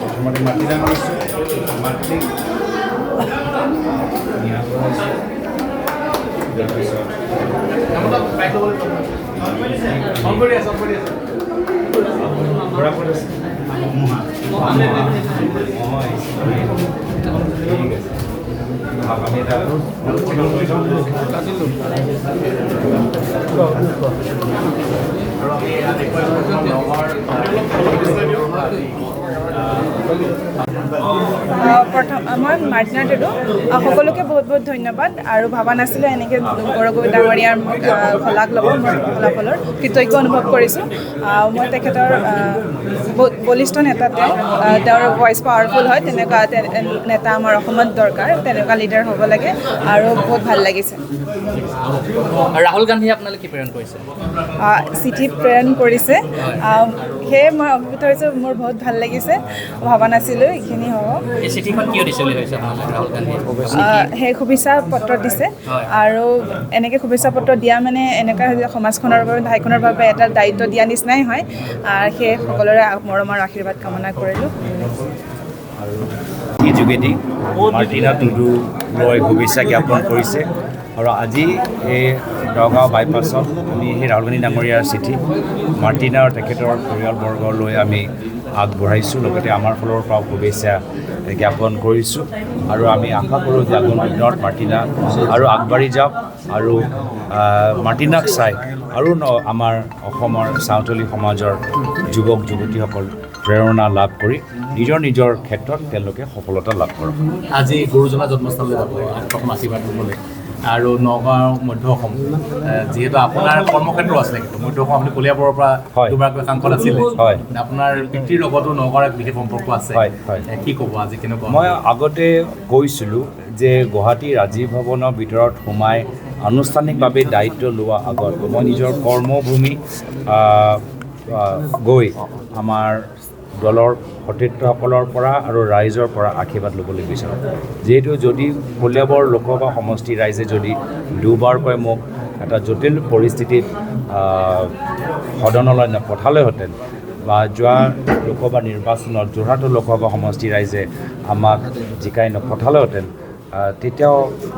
প্ৰথমতে মাটি ডাঙৰ আছে মাটি প্ৰথম মই মাৰ্টিনা টেডু সকলোকে বহুত বহুত ধন্যবাদ আৰু ভবা নাছিলোঁ এনেকৈ বৰগোবিন্দ ডাঙৰীয়াৰ শলাগ ল'ব মই ফলাফলৰ কৃতজ্ঞ অনুভৱ কৰিছোঁ মই তেখেতৰ বহুত বলিষ্ঠ নেতা তেওঁৰ ভইচ পাৱাৰফুল হয় তেনেকুৱা নেতা আমাৰ অসমত দৰকাৰ তেনেকুৱা লিডাৰ হ'ব লাগে আৰু বহুত ভাল লাগিছে ৰাহুল গান্ধীয়ে আপোনালোকে কি প্ৰেৰণ কৰিছে চিঠি প্ৰেৰণ কৰিছে সেয়ে মই অভিভূত হৈছোঁ মোৰ বহুত ভাল লাগিছে ভবা নাছিলোঁ এইখিনি হ'ব এই চিঠিখন কিয় দিছে বুলি ভাবিছে আপোনালোকে ৰাহুল গান্ধীয়ে সেই শুভেচ্ছা পত্ৰ দিছে আৰু এনেকৈ শুভেচ্ছা পত্ৰ দিয়া মানে এনেকুৱা হয় যে সমাজখনৰ বাবে ঠাইখনৰ বাবে এটা দায়িত্ব দিয়া নিচিনাই হয় সেয়ে সকলোৰে মৰমৰ আশীৰ্বাদ কামনা কৰিলোঁ এই যোগেদি মাৰ্টিনা টুডুলৈ শুভেচ্ছা জ্ঞাপন কৰিছে আৰু আজি এই নগাঁও বাইপাছত আমি সেই ৰাহুল গান্ধী ডাঙৰীয়াৰ চিঠি মাৰ্টিনা আৰু তেখেতৰ পৰিয়ালবৰ্গলৈ আমি আগবঢ়াইছোঁ লগতে আমাৰ ফালৰ পৰাও শুভেচ্ছা জ্ঞাপন কৰিছোঁ আৰু আমি আশা কৰোঁ যে আগন্তুক দিনত মাৰ্টিনা আৰু আগবাঢ়ি যাওক আৰু মাৰ্টিনাক চাই আৰু আমাৰ অসমৰ চাওঁতলী সমাজৰ যুৱক যুৱতীসকল প্ৰেৰণা লাভ কৰি নিজৰ ক্ষেত্ৰত তেওঁলোকে সফলতা লাভ কৰক আজি গুৰুজনাৰ জন্মস্থানলৈ যাব প্ৰথম আশীৰ্বাদ ল'বলৈ আৰু নগাঁও মধ্য অসম যিহেতু আপোনাৰ কৰ্মক্ষেত্ৰ আছিলে কিন্তু মধ্য অসম আপুনি কলিয়াবৰৰ পৰা দুবাৰকৈ সাংসদ আছিলে হয় আপোনাৰ পিতৃৰ লগতো নগাঁৱৰ এক বিশেষ সম্পৰ্ক আছে কি ক'ব আজি কেনেকুৱা মই আগতে কৈছিলোঁ যে গুৱাহাটী ৰাজীৱ ভৱনৰ ভিতৰত সোমাই আনুষ্ঠানিকভাৱে দায়িত্ব লোৱা আগত মই নিজৰ কৰ্মভূমি গৈ আমাৰ দলৰ সতীৰ্থসকলৰ পৰা আৰু ৰাইজৰ পৰা আশীৰ্বাদ ল'বলৈ বিচাৰোঁ যিহেতু যদি কলিয়াবৰ লোকসভা সমষ্টি ৰাইজে যদি দুবাৰকৈ মোক এটা জটিল পৰিস্থিতিত সদনলৈ নপঠালেহেঁতেন বা যোৱা লোকসভা নিৰ্বাচনত যোৰহাটৰ লোকসভা সমষ্টি ৰাইজে আমাক জিকাই নপঠালেহেঁতেন তেতিয়াও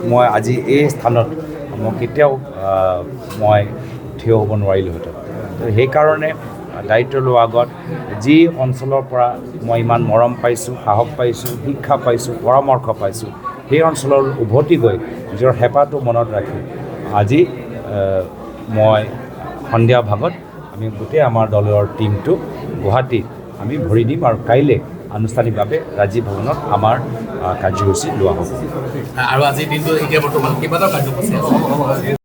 মই আজি এই স্থানত মই কেতিয়াও মই থিয় হ'ব নোৱাৰিলোহেঁতেন সেইকাৰণে দায়িত্ব লোৱাৰ আগত যি অঞ্চলৰ পৰা মই ইমান মৰম পাইছোঁ সাহস পাইছোঁ শিক্ষা পাইছোঁ পৰামৰ্শ পাইছোঁ সেই অঞ্চলৰ উভতি গৈ নিজৰ হেঁপাহটো মনত ৰাখি আজি মই সন্ধিয়া ভাগত আমি গোটেই আমাৰ দলৰ টীমটো গুৱাহাটীত আমি ভৰি দিম আৰু কাইলৈ আনুষ্ঠানিকভাৱে ৰাজীৱ ভৱনত আমাৰ কাৰ্যসূচী লোৱা হ'ব আৰু আজিৰ দিনটো এতিয়া বৰ্তমান কেইবাটাও কাৰ্যসূচী আছে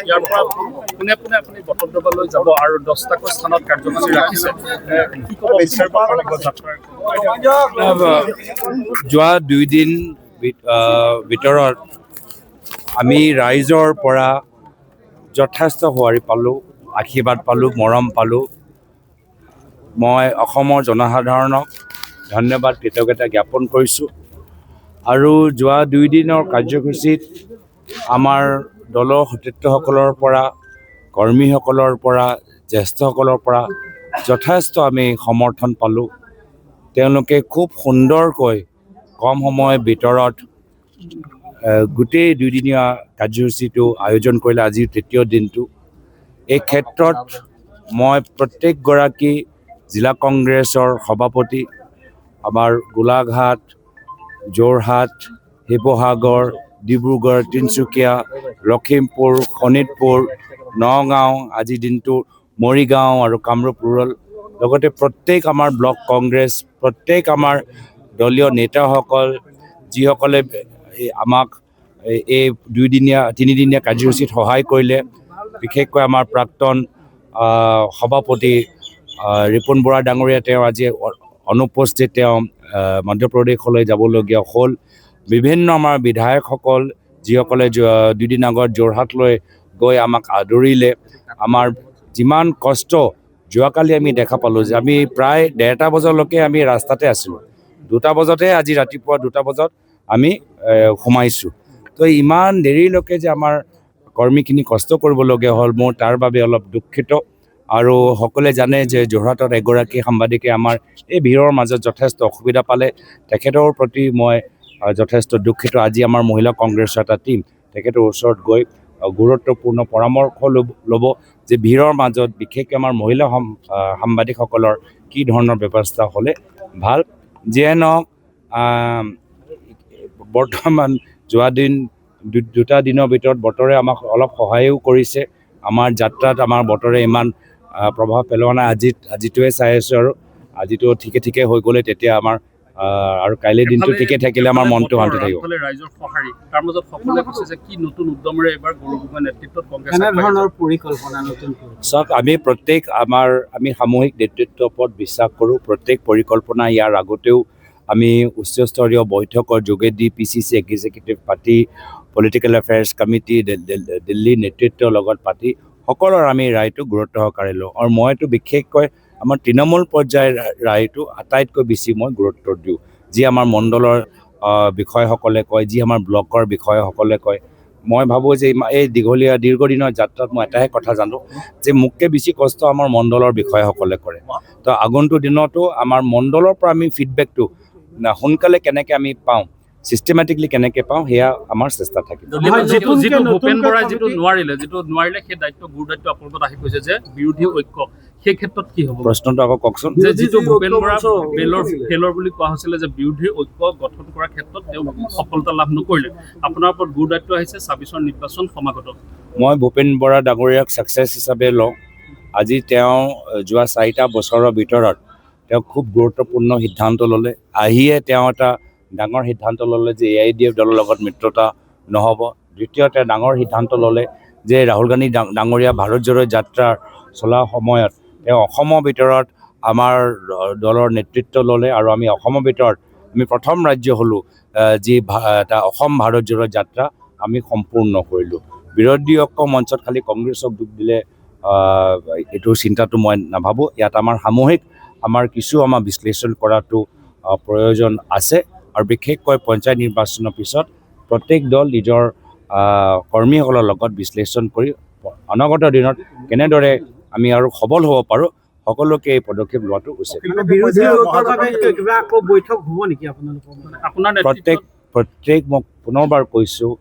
ইয়াৰ পৰা পোনে পোনে আপুনি বটদ্ৰৱালৈ যাব আৰু 10টাকৈ স্থানত কাৰ্যসূচী ৰাখিছে কি ক'ব যোৱা 2 দিন ভিতৰত আমি ৰাইজৰ পৰা যথেষ্ট সঁহাৰি পালোঁ, আশীৰ্বাদ পালোঁ, মৰম পালোঁ। মই অসমৰ জনসাধাৰণক ধন্যবাদ কৃতজ্ঞতা জ্ঞাপন কৰিছোঁ। আৰু যোৱা 2 দিনৰ কাৰ্যসূচীত আমাৰ দলৰ সতীৰ্থসকলৰ পৰা, কৰ্মীসকলৰ পৰা, জ্যেষ্ঠসকলৰ পৰা যথেষ্ট আমি সমৰ্থন পালোঁ। তেওঁলোকে খুব সুন্দৰকৈ কম সময়ৰ ভিতৰত গোটেই 2 দিনীয়া কাৰ্যসূচীটো আয়োজন কৰিলে, আজিৰ 3য় দিনটো। এই ক্ষেত্ৰত মই প্ৰত্যেকগৰাকী জিলা কংগ্ৰেছৰ সভাপতি, আমাৰ গোলাঘাট, যোৰহাট, শিৱসাগৰ, ডিব্ৰুগড়, তিনিচুকীয়া, লখিমপুৰ, শোণিতপুৰ, নগাঁও, আজিৰ দিনটো মৰিগাঁও আৰু কামৰূপ ৰুৰেল, লগতে প্ৰত্যেক আমাৰ ব্লক কংগ্ৰেছ, প্ৰত্যেক আমাৰ দলীয় নেতাসকল, যিসকলে আমাক এই 3 দিনীয়া কাৰ্যসূচীত সহায় কৰিলে। বিশেষকৈ আমাৰ প্ৰাক্তন সভাপতি ৰিপুণ বৰা ডাঙৰীয়া, তেওঁ আজি অনুপস্থিত, তেওঁ মধ্যপ্ৰদেশলৈ যাবলগীয়া হ'ল। বিভিন্ন আমাৰ বিধায়কসকল, যিসকলে 2 দিন আগত যোৰহাটলৈ গৈ আমাক আদৰিলে। আমাৰ যিমান কষ্ট যোৱাকালি আমি দেখা পালোঁ যে আমি প্ৰায় 1:30 বজালৈকে আমি ৰাস্তাতে আছিলোঁ। 2টা বজাতহে আজি ৰাতিপুৱা 2টা বজাত আমি সোমাইছোঁ। তো ইমান দেৰিলৈকে যে আমাৰ কৰ্মীখিনি কষ্ট কৰিবলগীয়া হ'ল, মোৰ তাৰ বাবে অলপ দুখিত। আৰু সকলোৱে জানে যে যোৰহাটত এগৰাকী সাংবাদিকে আমাৰ এই ভিৰৰ মাজত যথেষ্ট অসুবিধা পালে, তেখেতৰ প্ৰতি মই যথেষ্ট দুখিত। আজি আমাৰ মহিলা কংগ্ৰেছৰ এটা টীম তেখেতৰ ওচৰত গৈ গুৰুত্বপূৰ্ণ পৰামৰ্শ ল'ব যে ভিৰৰ মাজত বিশেষকৈ আমাৰ মহিলা সাংবাদিকসকলৰ কি ধৰণৰ ব্যৱস্থা হ'লে ভাল। যিয়ে নহওক, বৰ্তমান যোৱা 2টা দিনৰ ভিতৰত বতৰে আমাক অলপ সহায়ো কৰিছে। আমাৰ যাত্ৰাত আমাৰ বতৰে ইমান প্ৰভাৱ পেলোৱা নাই। আজিটোৱে চাই আছোঁ, আৰু আজিটো ঠিকে হৈ গ'লে তেতিয়া আমাৰ আৰু কাইলৈ দিনটো ঠিকে থাকিলে আমাৰ মনটো শান্তি থাকিব। ৰাইজৰ সঁহাৰি, তাৰ মাজত সকলোৱে কৈছে যে কি নতুন উদ্যমেৰে এইবাৰ গৌৰৱ গগৈৰ নেতৃত্বত কংগ্ৰেছ পৰিকল্পনা নতুন চাওক, আমি সামূহিক নেতৃত্বৰ ওপৰত বিশ্বাস কৰোঁ। প্ৰত্যেক পৰিকল্পনা ইয়াৰ আগতেও আমি উচ্চস্তৰীয় বৈঠকৰ যোগেদি PCC এক্সিকিউটিভ পাতি, পলিটিকেল এফেয়াৰ্ছ কমিটি, দিল্লী নেতৃত্বৰ লগত পাতি সকলোৰ আমি ৰায়টো গুৰুত্ব সহকাৰে লওঁ। আৰু মইতো বিশেষকৈ আমাৰ তৃণমূল পৰ্যায়ৰ ৰায়টো আটাইতকৈ বেছি মই গুৰুত্ব দিওঁ। যি আমাৰ মণ্ডলৰ বিষয়াসকলে কয়, যি আমাৰ ব্লকৰ বিষয়াসকলে কয়, মই ভাবোঁ যে এই দীৰ্ঘদিনৰ যাত্ৰাত মই এটাহে কথা জানো যে মোতকৈ বেছি কষ্ট আমাৰ মণ্ডলৰ বিষয়াসকলে কৰে। তো আগন্তুক দিনতো আমাৰ মণ্ডলৰ পৰা আমি ফিডবেকটো সোনকালে কেনেকৈ আমি পাওঁ, চিষ্টেমেটিকলি কেনেকৈ পাওঁ, সেয়া আমাৰ চেষ্টা থাকিব। যিটো ভূপেন বৰাই নোৱাৰিলে সেই দায়িত্ব গুৰু দায়িত্ব আপোনালোকত আহি গৈছে যে বিৰোধী ঐক্য, সেই ক্ষেত্ৰত কি হ'ব? প্ৰশ্নটো আকৌ কওকচোন। যে যিটো ভূপেন বৰা ফেলৰ বুলি কোৱা হৈছিলে যে বিৰোধী ঐক্য গঠন কৰাৰ ক্ষেত্ৰত তেওঁ সফলতা লাভ নকৰিলে, আপোনাৰ ওপৰত গুৰু দায়িত্ব আহিছে 26ৰ নিৰ্বাচন সমাগত। মই ভূপেন বৰা ডাঙৰীয়াক ছাকচেছ হিচাপে লওঁ। আজি তেওঁ যোৱা 4টা বছৰৰ ভিতৰত তেওঁ খুব গুৰুত্বপূৰ্ণ সিদ্ধান্ত ল'লে। আহিয়ে তেওঁ এটা ডাঙৰ সিদ্ধান্ত ল'লে যে AIDF দলৰ লগত মিত্ৰতা নহ'ব। দ্বিতীয়তে ডাঙৰ সিদ্ধান্ত ল'লে যে ৰাহুল গান্ধী ডাঙৰীয়া ভাৰত জোড়ো যাত্ৰা চলাৰ সময়ত তেওঁ অসমৰ ভিতৰত আমাৰ দলৰ নেতৃত্ব ল'লে। আৰু আমি অসমৰ ভিতৰত আমি প্ৰথম ৰাজ্য হ'লোঁ যি এটা অসম ভাৰত জোড়ো যাত্ৰা আমি সম্পূৰ্ণ কৰিলোঁ। বিৰোধী ঐক্য মঞ্চত খালি কংগ্ৰেছক দুখ দিলে এইটো চিন্তাটো মই নাভাবোঁ। ইয়াত আমাৰ সামূহিক কিছু বিশ্লেষণ কৰাটো প্ৰয়োজন আছে। আৰু বিশেষকৈ পঞ্চায়ত নিৰ্বাচনৰ পিছত প্ৰত্যেক দল নিজৰ কৰ্মীসকলৰ লগত বিশ্লেষণ কৰি অনাগত দিনত কেনেদৰে আমি আৰু সবল হ'ব পাৰোঁ, সকলোকে এই পদক্ষেপ লোৱাটো উচিত। প্ৰত্যেক মই পুনৰবাৰ কৈছোঁ,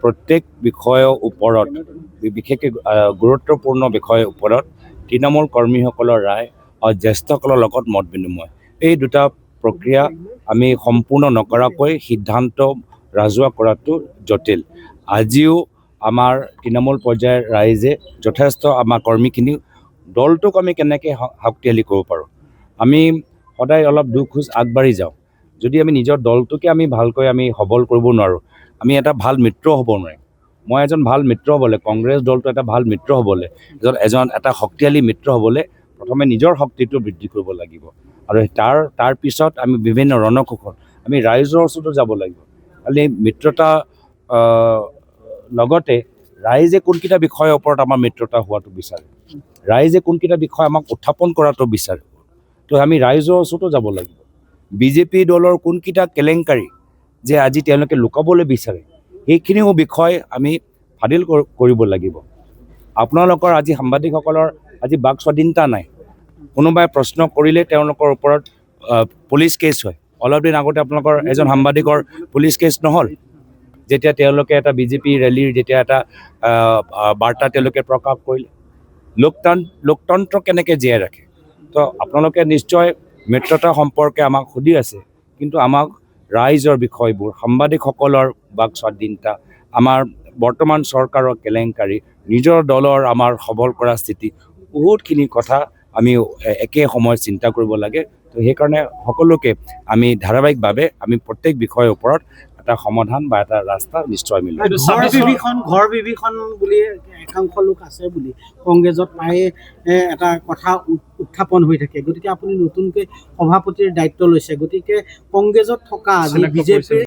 প্ৰত্যেক বিষয়ৰ ওপৰত, বিশেষকৈ গুৰুত্বপূৰ্ণ বিষয়ৰ ওপৰত তৃণমূল কৰ্মীসকলৰ ৰায় আৰু জ্যেষ্ঠসকলৰ লগত মত বিনিময়, এই দুটা প্ৰক্ৰিয়া আমি সম্পূৰ্ণ নকৰাকৈ সিদ্ধান্ত ৰাজহুৱা কৰাটো জটিল। আজিও আমাৰ তৃণমূল পৰ্যায়ৰ ৰাইজে যথেষ্ট আমাৰ কৰ্মীখিনি দলটোক আমি কেনেকৈ শক্তিশালী কৰিব পাৰোঁ, আমি সদায় অলপ দুখোজ আগবাঢ়ি যাওঁ। যদি আমি নিজৰ দলটোকে আমি ভালকৈ আমি সবল কৰিব নোৱাৰোঁ, আমি এটা ভাল মিত্ৰ হ'ব নোৱাৰিম। মই এজন ভাল মিত্ৰ হ'বলৈ, কংগ্ৰেছ দলটো এটা ভাল মিত্ৰ হ'বলৈ, এটা শক্তিশালী মিত্ৰ হ'বলৈ প্ৰথমে নিজৰ শক্তিটো বৃদ্ধি কৰিব লাগিব। আৰু তাৰ পিছত আমি বিভিন্ন ৰণকৌশল, আমি ৰাইজৰ ওচৰতো যাব লাগিব। খালি মিত্ৰতা লগতে ৰাইজে কোনকেইটা বিষয়ৰ ওপৰত আমাৰ মিত্ৰতা হোৱাটো বিচাৰে, ৰাইজে কোনকেইটা বিষয় আমাক উত্থাপন কৰাটো বিচাৰে, তো আমি ৰাইজৰ ওচৰতো যাব লাগিব। বিজেপি দলৰ কোনকেইটা কেলেংকাৰী যে আজি তেওঁলোকে লুকাবলৈ বিচাৰে, সেইখিনিও বিষয় আমি ফাদিল কৰিব লাগিব। আপোনালোকৰ আজি সাংবাদিকসকলৰ আজি বাক স্বাধীনতা নাই। কোনোবাই প্ৰশ্ন কৰিলে তেওঁলোকৰ ওপৰত পুলিচ কেছ হয়। অলপ দিন আগতে আপোনালোকৰ এজন সাংবাদিকৰ পুলিচ কেছ নহ'ল, যেতিয়া তেওঁলোকে এটা বিজেপি ৰেলীৰ যেতিয়া এটা বাৰ্তা তেওঁলোকে প্ৰকাশ কৰিলে। লোকতন্ত্ৰ কেনেকৈ জীয়াই ৰাখে? তো আপোনালোকে নিশ্চয় মিত্ৰতা সম্পৰ্কে আমাক সুধি আছে, কিন্তু আমাক ৰাইজৰ বিষয়বোৰ, সাংবাদিকসকলৰ বাক স্বাধীনতা, আমাৰ বৰ্তমান চৰকাৰৰ কেলেংকাৰী, নিজৰ দলৰ আমাৰ সবল কৰা স্থিতি, বহুতখিনি কথা আমি একে সময়ত চিন্তা কৰিব লাগে। তো সেইকাৰণে সকলোকে আমি ধাৰাবাহিকভাৱে আমি প্ৰত্যেক বিষয়ৰ ওপৰত এটা সমাধান বা এটা ৰাস্তা নিশ্চয় মিলিম। ঘৰ বিভীষণ বুলি একাংশ লোক আছে বুলি কংগ্ৰেছত প্ৰায়ে এটা কথা উত্থাপন হৈ থাকে। গতিকে আপুনি নতুনকৈ সভাপতিৰ দায়িত্ব লৈছে, গতিকে কংগ্ৰেছত থকা বিজেপিৰ